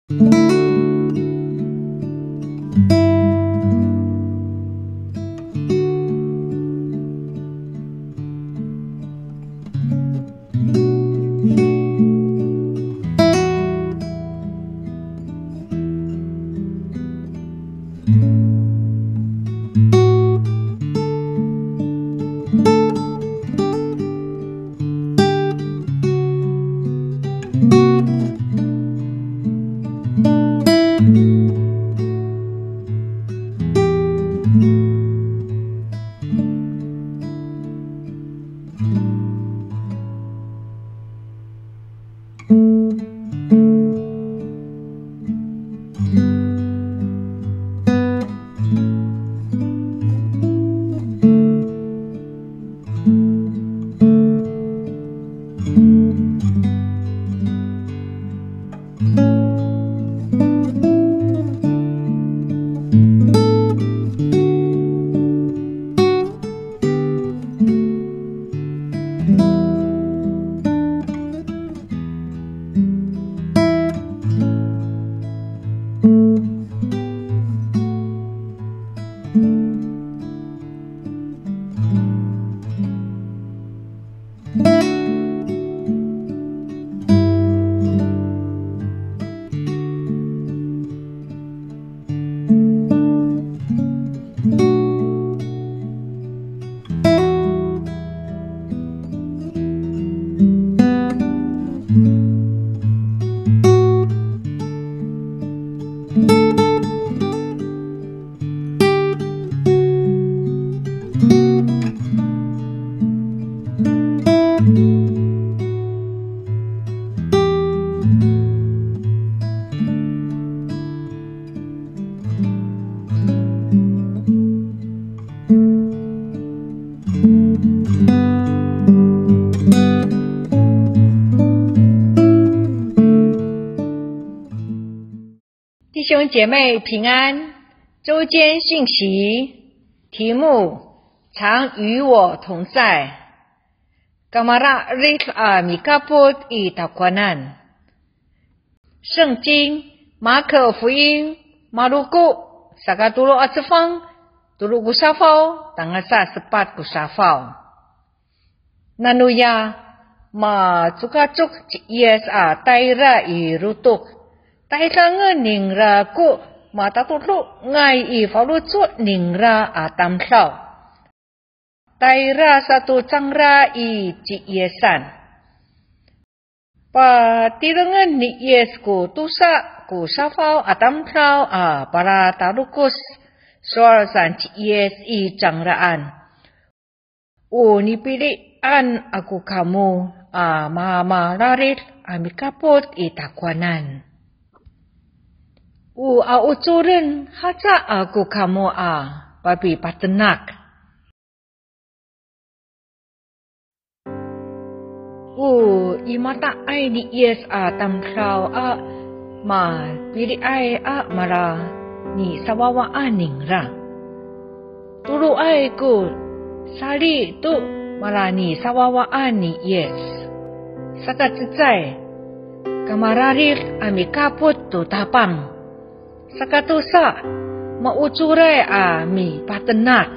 弟兄姐妹平安，周间信息题目：常与我同在。Kamarat mikaput itakuanan。圣经马可福音Maluku 10 Atsefang 10 Gusafau tanggal 4 Gusafau. Nanuya ma cukacuk yes taira I rutuk. Taira ngening ra ku mata tutlu ngai I falucut ning ra tamsau. Taira satu cangra I yesan. Pa tirengan ni yes ku tusa ku safau tamsau para tarukus soal san yes I cangraan. Nipilian aku kamu mama larit amikapot itakuanan. Ucurin haca aku kamu babi patenak. Imata ai di yes tamsau ma pili ai mara ni sawawa aning ra. Tulu ai ku sali tu mara ni sawawa ani yes. Sakat cecai kamararir amikapot tu tapang. Sakatusa maucurai mi patenak.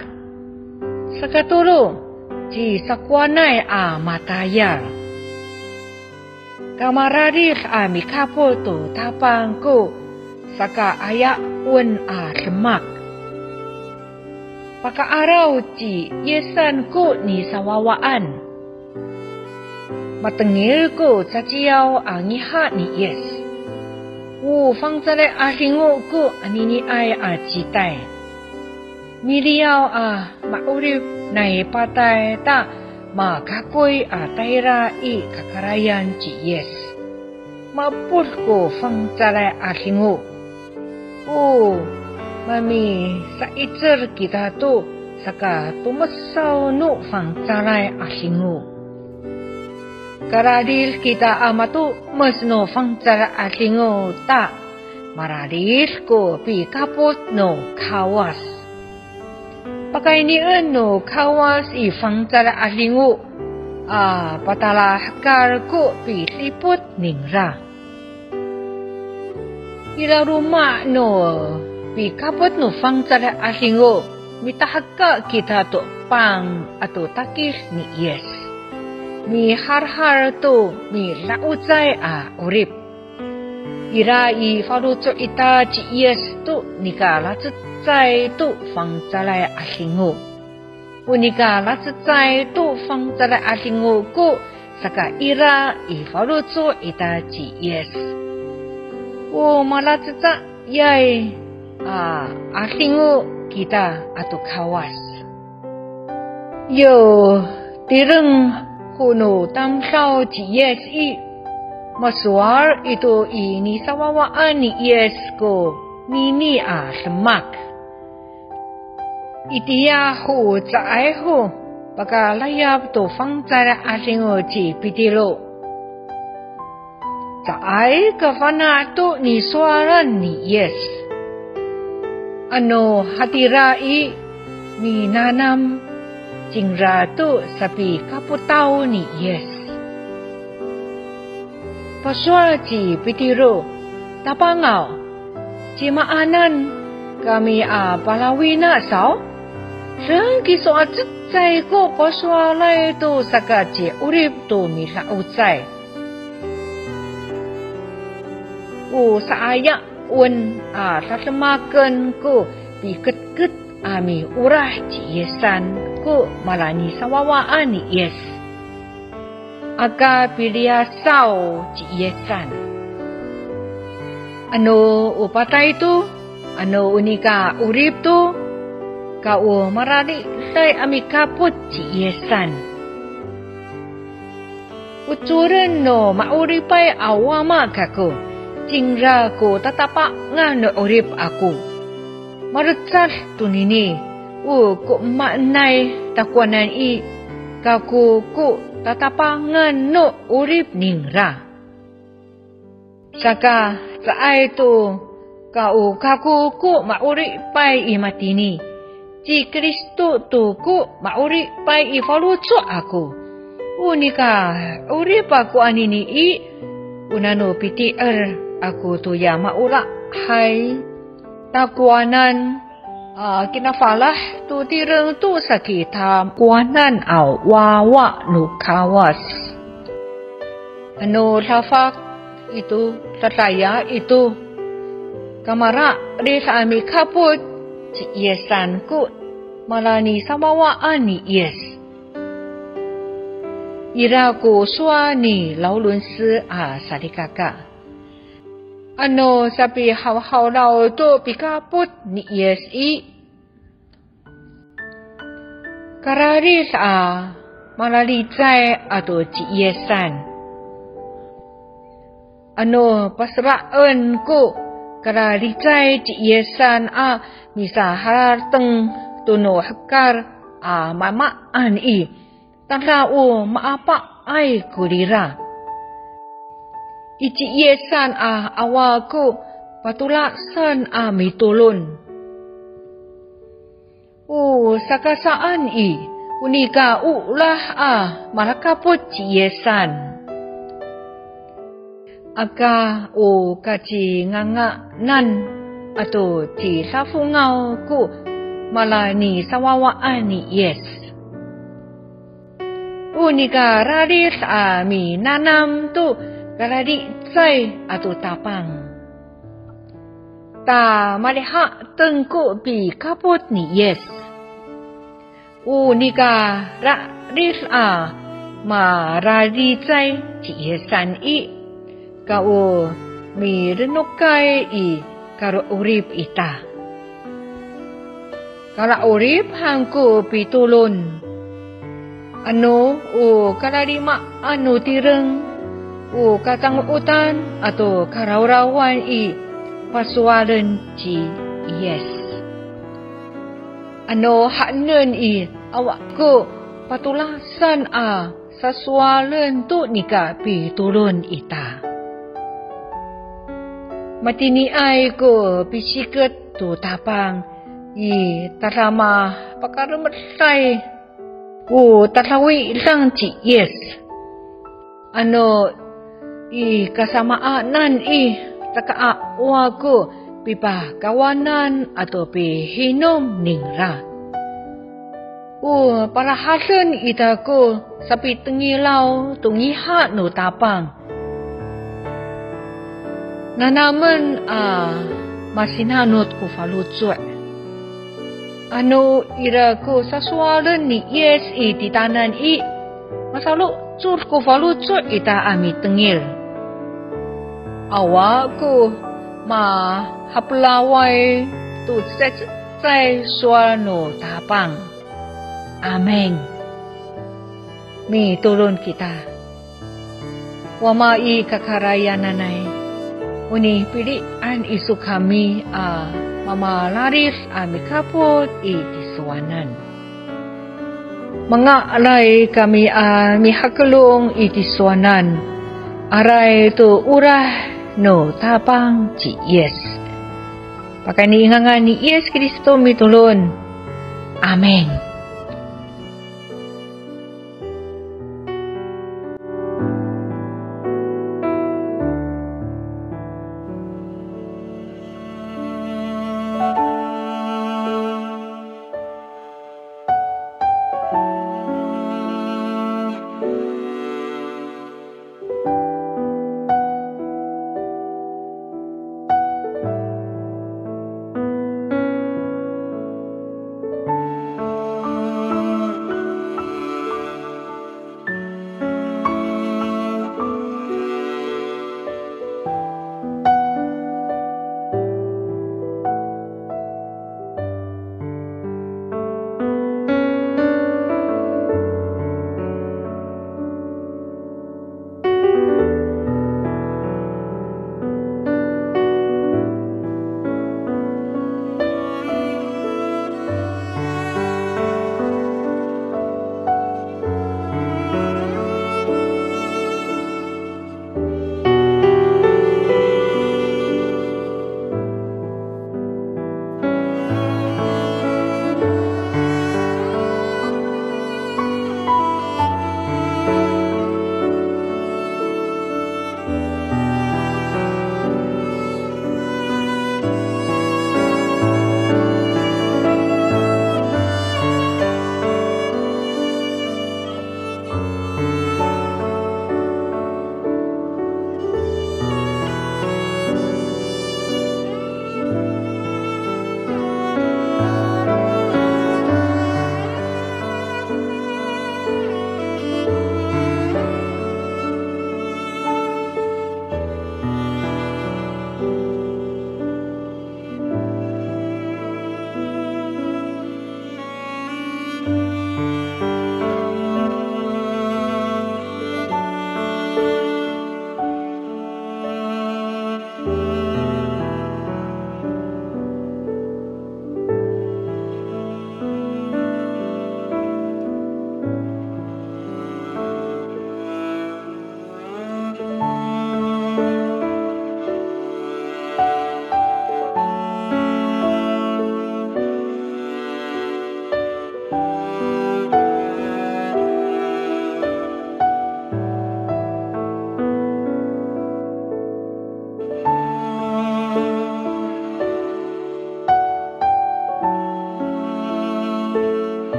Sakatulu ji sakwanai matayar. Kamararir mi kaputu tapangku saka ayak un semak. Paka araw ji yesanku ni sawawaan. Matengilku caciau ngiha ni yes. Fang zale hingu ku anini ai citai. Miliau maurip nai patai ta ma kakoi taira I kakarayan ci yes. Mapur ku fang zale hingu. Mami sa itzer kita tu saka tumasaw nu fang zale hingu. Karadil kita amatu mesno fangcara asingo ta maradil ko pi kaput no kawas. Pakai ni no kawas I fangcara asingo patala hakar ko pi siput ningra. ila rumah no pi kaput no fang cara asingo mitahaka kita to pang atau takis ni yes mi har to mi laucai urip ira i faluco ita ci yes tu nika lacucai tu fang cara asingo unika lacucai tu fang cara asingo ko saka ira i faluco ita ci yes malacuca yai asingo kita atau kawas yo tireng kuno tamsau ci yes i masuar itu ini sawawaan ni yes ko nini semak itia hu caai hu baka layap to fang cara asingo ci pitilo caai kafana to ni suaran ni yes ano hatirai minanam jingra to sapi kaputau ni yes paswa ci pitiro tapangau ci maanan kami palawina sao Rang kiso cai ko paswa lai to saka ci urip to mi laucai saaya un sasemaken ko piket-ket ami urah ci yesan ko malani sawawaan ni yes aga pilia sao ci yesan ano upatay tu ano unika urip tu kau marali say ami kaput ci yesan ucuren no mauripay awama kako jingra ko tatapa nga no urip aku marutsal tunini ko manay takwanan i kaku ko tatapa nga no urip ningra saka saay to kau kaku ko mauripay imatini ci Kristo tu ko mauri pai ifaluco aku unika urip aku anini i unano piti aku tu ya maula hai takwanan kinafalah tu tireng tu sakita kuanan wawa nu kawas ano lafak itu tataya itu kamara ri sa ami kaput ci yesan ko malani samawaan ni yes ira ko swa ni laulun si sadikaka ano sapi haw lao to pikaput ni yes i kararis malalitzay ato ci yesan ano pasraan ko karalitzay ci yesan misa harateng tuno hakar mamaan i tanrao maapa ay kulira ici yesan awako patulasan mitulun sakasaan i unika ulah malakapot ci yesan aga kaci nganga nan ato ci safungau ko malani sawawaan ni yes unika raris mi nanam tu karadi say ato tapang ta maliha tengko pi kapot ni yes unika raris ma radi say ci yesan i kau mi renukai i karo urip ita kala urip hangko pitulun ano kalarima ano tireng katangutan ato karawrawan i paswalan ci yes ano hanen i awak ko patulasan saswalan tu nika pitulun ita matini ay ko pisiket tu tapang i tarama pakaramatay tatawi lang ci yes ano i kasamaanan taka wago pipa kawanan atau hinom ningra. Para hasen ita ko sapi tengilau tungiha no tapang. Nanaman masinanot ko falutswe. Ano ira ko saswalan ni yes iti tanan masalu sur ko falutswe ita ami tengil. Awa ko haplaway tu zai suano tapang. Amen. Mi turun kita. Wamai kakarayananay. Uni pilihan isu kami mama laris kapot itiswanan. Mga alay kami mihakulong itiswanan. Aray to urah no tapang ci yes. Pakai niingangan ni Yes Kristo mitulun. Amen.